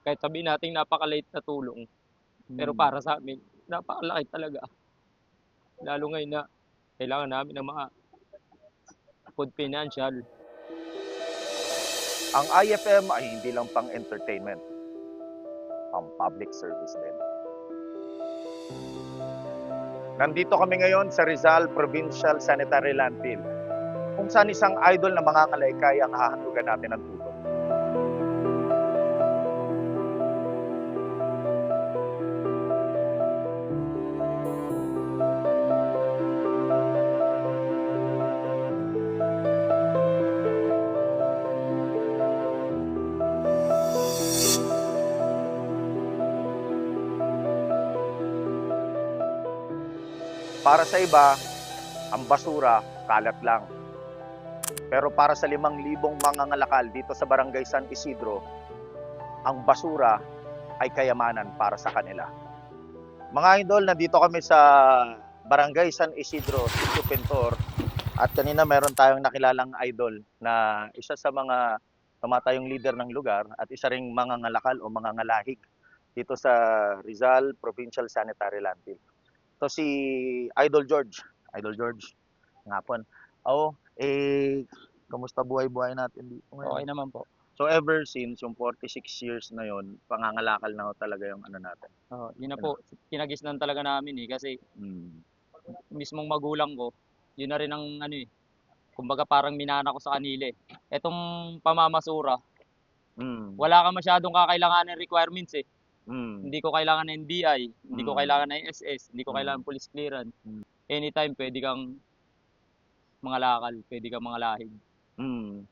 Kahit sabihin natin napakaliit na tulong, pero para sa amin, napakalaki talaga. Lalo ngayon na kailangan namin ng mga food financial. Ang IFM ay hindi lang pang entertainment, pang public service din. Nandito kami ngayon sa Rizal Provincial Sanitary Landfill, kung saan isang idol na mangangalaykay ang hahandugan natin ng tulong. Para sa iba, ang basura, kalat lang. Pero para sa 5,000 mangangalakal dito sa Barangay San Isidro, ang basura ay kayamanan para sa kanila. Mga idol, nandito kami sa Barangay San Isidro, Sitio Pintor. At kanina meron tayong nakilalang idol na isa sa mga tumatayong leader ng lugar at isa ring mangangalakal o mangangalahig dito sa Rizal Provincial Sanitary Landfill. So si Idol George, Idol George, ngapon. Kamusta buhay-buhay natin dito ngayon? Okay naman po. So ever since yung 46 years na yon, pangangalakal na ho talaga yung ano natin. Yun na po, kinagisnan talaga namin kasi Mm. mismong magulang ko, yun na rin ang kumbaga parang minana ko sa kanila eh. Etong pamamasura, Mm. wala ka masyadong kakailanganin requirements eh. Mm. Hindi ko kailangan ng NBI, hindi ko kailangan ng SS, hindi ko Mm. kailangan police clearance. Mm. Anytime pwede kang mangalakal, pwede kang mangalahig. Mm.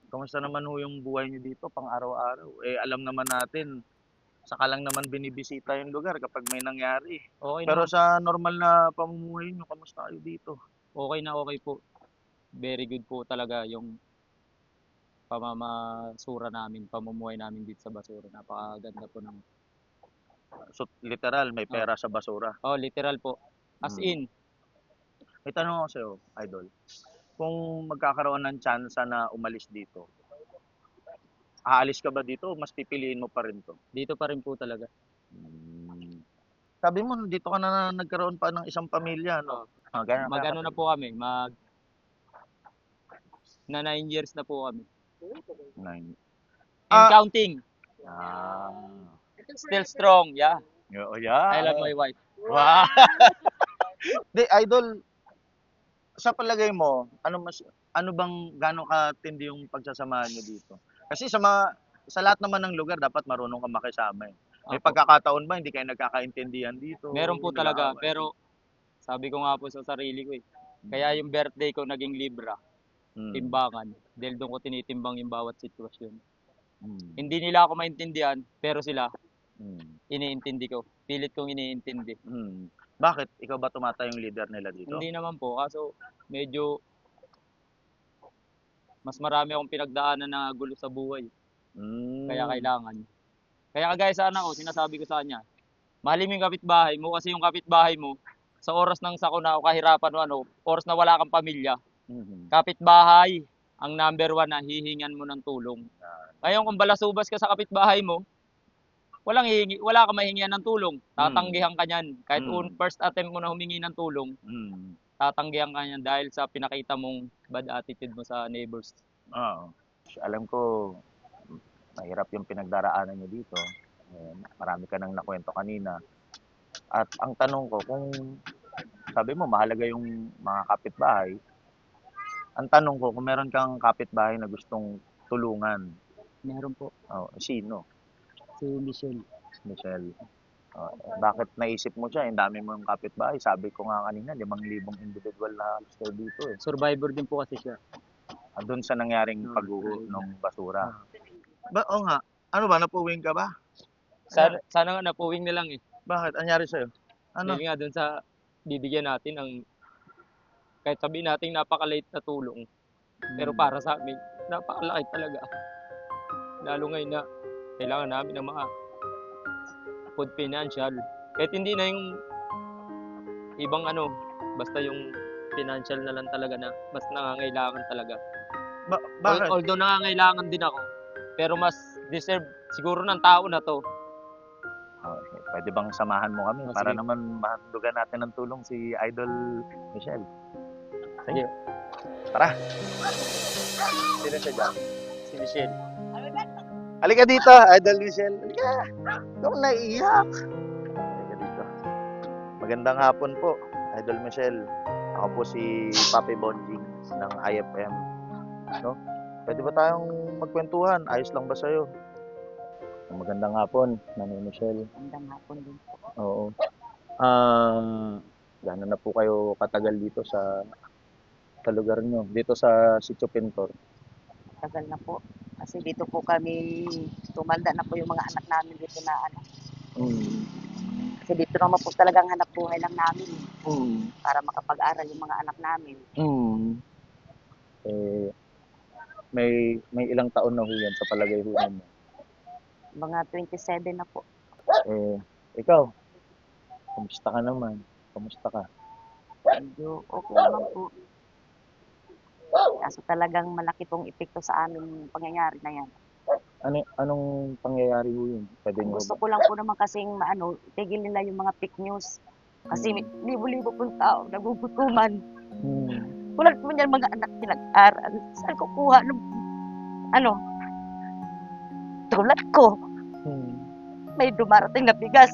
Kamusta naman ho yung buhay niyo dito pang araw-araw? Alam naman natin, saka lang naman binibisita yung lugar kapag may nangyari. Okay Pero naman, sa normal na pamumuhay niyo, kamusta kayo dito? okay po. Very good po talaga yung pamamasura namin, pamumuhay namin dito sa basura. Napakaganda po ng So, literal, may oh, pera sa basura. literal po. As Mm. in, May tanong ako sa'yo, Idol. Kung magkakaroon ng tsansa na umalis dito, aalis ka ba dito o mas pipiliin mo pa rin to? dito pa rin po talaga. Hmm. Sabi mo, dito ka na nagkaroon pa ng isang pamilya, no? Ganyan ka Magano na po kami, na 9 years na po kami. Nine. And Ah! counting. Ah. Still strong, yeah. Oo, yeah. I love my wife. Wow! Di, Idol, sa palagay mo, ano bang gaano katindi yung pagsasamahan niyo dito? Kasi sa lahat naman ng lugar dapat marunong kang makisama eh. May Opo. pagkakataon ba hindi kayo nagkakaintindihan dito? Meron po talaga, Nag-aaway? pero sabi ko nga po sa sarili ko eh. Kaya yung birthday ko naging Libra, Mm. timbangan. Dahil doon ko tinitimbang yung bawat sitwasyon. Mm. Hindi nila ako maintindihan, pero sila, Mm. iniintindi ko. Pilit kong iniintindi. Mm. Bakit? Ikaw ba tumatayong leader nila dito? Hindi naman po, kaso medyo mas marami akong pinagdaanan na gulo sa buhay. Kaya Mm. kailangan. Kaya kagaya sa anak ko, sinasabi ko sa kanya, mahalin mo yung kapitbahay mo kasi yung kapitbahay mo, sa oras ng sakuna o kahirapan o oras na wala kang pamilya, Mhm. kapitbahay ang number 1 na hihingan mo ng tulong. Ngayon kung balasubas ka sa kapitbahay mo, wala kang mahingian ng tulong. Tatanggihan ka niyan. Kahit first attempt mo na humingi ng tulong, tatanggihan ka niyan dahil sa pinakita mong bad attitude mo sa neighbors. Oo. Alam ko, mahirap yung pinagdaraanan niyo dito. Marami ka nang nakwento kanina. At ang tanong ko, kung sabi mo mahalaga yung mga kapitbahay, ang tanong ko, kung meron kang kapitbahay na gustong tulungan, Meron po sino? si Michelle. Michelle. Bakit naisip mo siya? Ang dami mong kapitbahay. Sabi ko nga kanina, 5,000 individual na gusto dito eh. Survivor din po kasi siya. Doon sa nangyaring pagguho ng basura. Oo nga. Ano ba? Napuwing ka ba? Sana nga napuwing na lang eh. Bakit? Anyari sa'yo? Ano? Dahil nga dun sa bibigyan natin ng kahit sabihin natin napakaliit na tulong. Pero para sa amin, napakalaki talaga. Lalo ngayon na kailangan namin ng mga food financial. Kahit hindi na yung ibang basta yung financial na lang talaga na mas nangangailangan talaga. Bakit? Although nangangailangan din ako, pero mas deserve siguro ng tao na to. Okay. Pwede bang samahan mo kami Oh, para sige. naman mahandugan natin ng tulong si Idol Michelle? Sige. Tara. Sino siya dyan? Si Michelle. Halika dito, Idol Michelle. Halika. Ikaw naiiyak. Halika dito. Magandang hapon po, Idol Michelle. Ako po si Papi Bonjing ng IFM. No? Pwede ba tayong magkwentuhan? Ayos lang ba sa'yo? Magandang hapon, Nanay Michelle. Magandang hapon din po. Oo. Gano'n na po kayo katagal dito sa lugar nyo? Dito sa Sitio Pintor? Tagal na po. Kasi dito po kami, tumanda na po yung mga anak namin dito na ano. Mm. Kasi dito naman po talagang hanap buhay lang namin Mm. para makapag-aral yung mga anak namin. Mm. Eh, may ilang taon na ho yan sa palagay ho mo? Mga 27 na po. Eh, ikaw, kamusta ka naman? Kamusta ka? Medyo okay naman po. Kaso talagang malaki pong epekto sa amin yung pangyayari na yan. Anong pangyayari ho yun? Pwede nyo Gusto ba? ko lang po naman kasing tigil nila yung mga fake news. Kasi libo-libo pong tao nagugutuman. Mm. Wala po niyan mga anak pinag-aral. Saan kukuha ng tulad ko? Mm. May dumarating na bigas.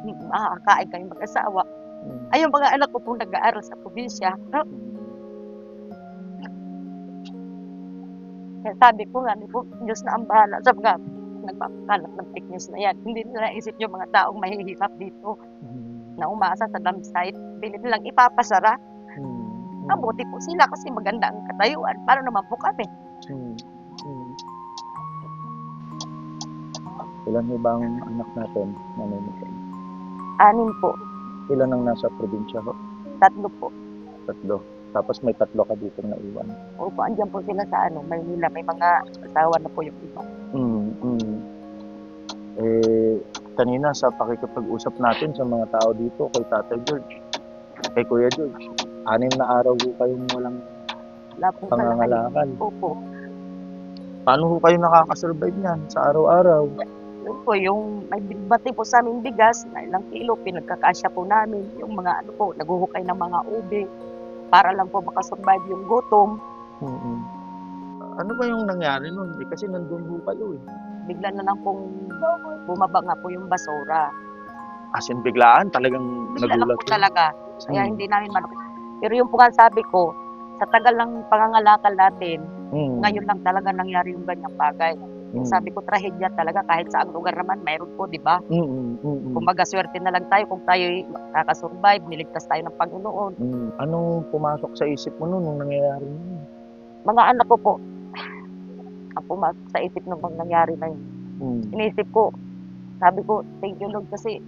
Makakain kayong mag-asawa. Mm. Ay, yung mga anak ko pong nag-aaral sa probinsya. No? Kaya sabi ko nga, Diyos na ang bahala sa mga nagpapakalat ng fake news na yan. Hindi nila isip yung mga taong mahihirap dito Mm. na umasa sa dump site. Hindi nilang ipapasara. Mm. Mabuti po sila kasi maganda ang katayuan. Paano naman po kami? Mm. Mm. Ilan ho ba ang anak natin, Nanay Michelle? 6 po. Ilan ang nasa probinsya ho? 3 po. 3. Tapos may 3 ka dito na iwan. Opo, andyan po sila sa Maynila. May mga asawa na po yung iba. Kanina sa pakikipag-usap natin sa mga tao dito, kay Tatay George, kay Kuya George, 6 na araw ho kayong walang Wala pong pangangalakal. Opo. Paano ho kayo nakakasurvive niyan sa araw-araw? Yun po, yung may bigbati po sa aming bigas na ilang kilo, pinagkakasya po namin. Yung mga naguhukay ng mga ube para lang po makasurvive yung gutom. Ano ba yung nangyari nun? Kasi nandun ho kayo eh. Bigla na lang pong bumaba nga po yung basura. As in biglaan, talagang Bigla lang nagulat po kayo. talaga. Kaya hindi namin Pero yung po nga sabi ko, sa tagal ng pangangalakal natin, ngayon lang talaga nangyari yung ganyang bagay. Sabi ko, trahedya talaga kahit saang lugar naman, mayroon po, di ba? Kumbaga, swerte na lang tayo kung tayo kakasurvive, niligtas tayo ng Panginoon. Anong pumasok sa isip mo nun nung nangyayari yun? Mga anak ko po, ang pumasok sa isip ng bang nangyari na yun. Inisip ko, sabi ko, thank you Lord kasi,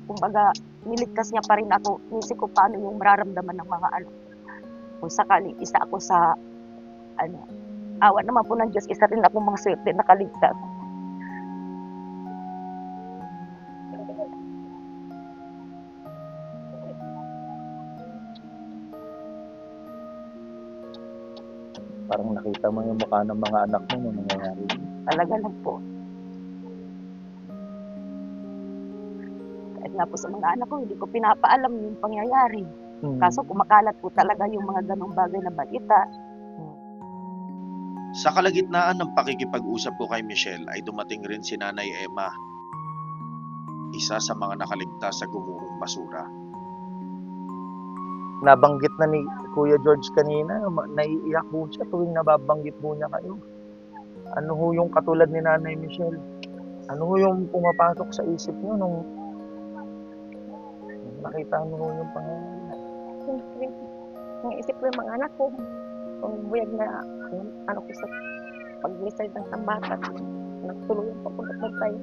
kumbaga, niligtas niya pa rin ako. Inisip ko paano yung mararamdaman ng mga anak. Kung sakaling isa ako sa, awa naman po ng Diyos, isa rin ako mga swerte nakaligtas. Parang nakita mo yung mukha ng mga anak mo nung nangyayari yun. Talaga lang po. Kahit nga po sa mga anak ko, hindi ko pinapaalam yung pangyayari. Kaso kumakalat po talaga yung mga ganong bagay na balita. Sa kalagitnaan ng pakikipag-usap ko kay Michelle ay dumating rin si Nanay Emma, isa sa mga nakaligtas sa gumuhong basura. Nabanggit na ni Kuya George kanina, naiiyak ho siya tuwing nababanggit po niya kayo. Ano ho yung katulad ni Nanay Michelle? Ano ho yung pumapasok sa isip niyo nung nakita mo ho yung pangyayari? Siyempre, naisip ko yung mga anak ko. Kung buyag na, ano ko sa pag-decide ng tambakan, nagtuluyan pa po nagpantay.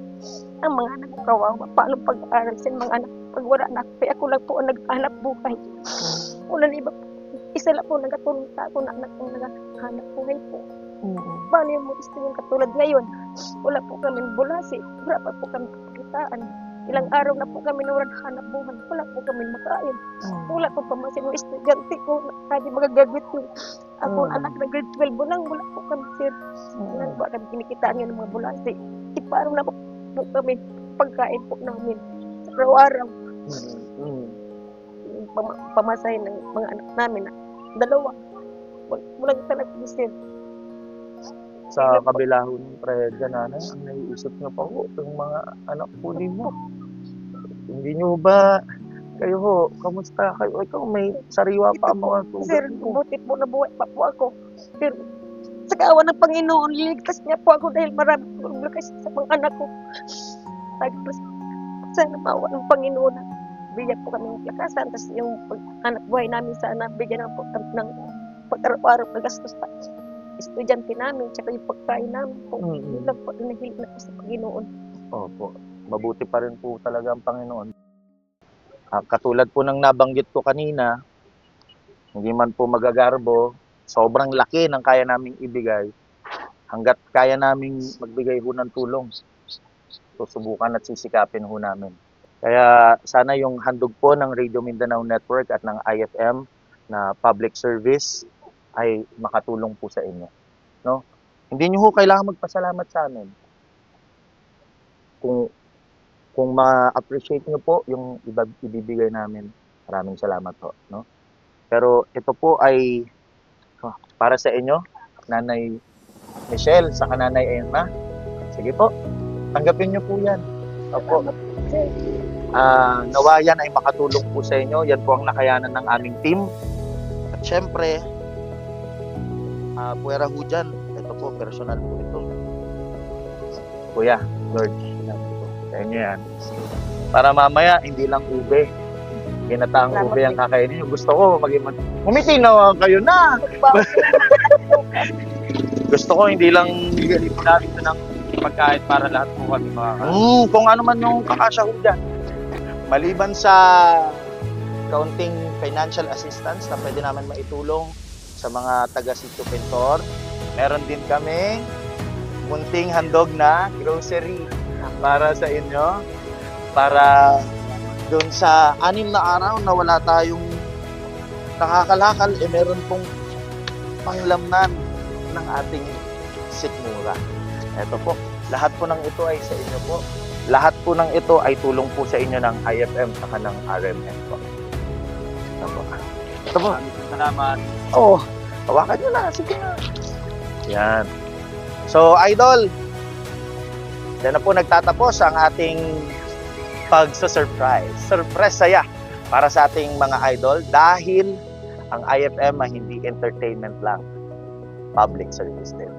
Ang mga anak ko kawawa, paano pag-aaral sa mga anak pag wala na ako? Kaya ako lang po ang naghanap buhay. Una na iba, isa lang po nagatulong sa ako na anak kong naghanap buhay po. Paano yung mga gusto yung katulad ngayon? Wala po kami bulasi, wala pa po kami kakitaan. Ilang araw na po kami na walang hanap buhay, wala po kami makain. Wala po pamasin yung estudyante ko, sabi magagraduate yung ako anak na grade 12 lang, wala po kami sir. Wala po kami kinikitaan yun ng mga bulasi. Parang na po kami pagkain po namin sa araw-araw. Yung pamasahe ng mga anak namin na dalawa. Walang talaga bisin. Sa kabila ho ng trahedya, nanay, ang naiisip niyo pa ho, yung mga anak po ninyo. Hindi niyo ba, kayo ho, kamusta kayo? Ikaw may sariwa pa ang mga Sir, tugat mo. buti po nabuhay pa po ako. Pero sa kawan ng Panginoon, liligtas niya po ako dahil marami po kasi sa mga anak ko. Sana maawa ng Panginoon na bigyan po kami ng lakasan. Tapos yung anak buhay namin sana bigyan po ng pag-araw-araw na gastos pa. Estudyante namin, tsaka yung pagkain namin po. Yun lang po, nahilig na po sa Panginoon. Opo, mabuti pa rin po talaga ang Panginoon. Katulad po ng nabanggit ko kanina, hindi man po magagarbo, sobrang laki ng kaya naming ibigay. Hanggat kaya naming magbigay ho ng tulong, susubukan at sisikapin ho namin. Kaya sana yung handog po ng Radio Mindanao Network at ng IFM na public service ay makatulong po sa inyo. No? Hindi nyo ho kailangan magpasalamat sa amin. Kung ma-appreciate nyo po yung ibibigay namin, maraming salamat po. No? Pero ito po ay para sa inyo, Nanay Michelle, sa Nanay Emma. Sige po, tanggapin nyo po yan. Opo. Nawa yan ay makatulong po sa inyo. Yan po ang nakayanan ng aming team. At syempre, puwera ho dyan. Ito po, personal po ito. Kuya, Lord, sa inyo yan. Para mamaya, hindi lang ube. Ginataang ube ang kakainin nyo. Gusto ko, umiti na kayo na. Gusto ko, hindi lang Bigyan namin ito ng pagkain para lahat po kami makakain. kung ano man yung kakasya ko dyan. Maliban sa kaunting financial assistance na pwede namin maitulong sa mga taga-Sitio Pintor, meron din kami munting handog na grocery para sa inyo, para doon sa 6 na araw na wala tayong nakakalakal, meron pong panglamnan ng ating sikmura. Ito po, lahat po ng ito ay sa inyo po. Lahat po ng ito ay tulong po sa inyo ng IFM at ng RMN po. Ito po. Ito po. Salamat. Oo. Hawakan nyo na. Sige na. Yan. So, Idol, yan na po nagtatapos ang ating pagsa-surprise. Surprise saya para sa ating mga idol dahil ang IFM ay hindi entertainment lang. Public service din.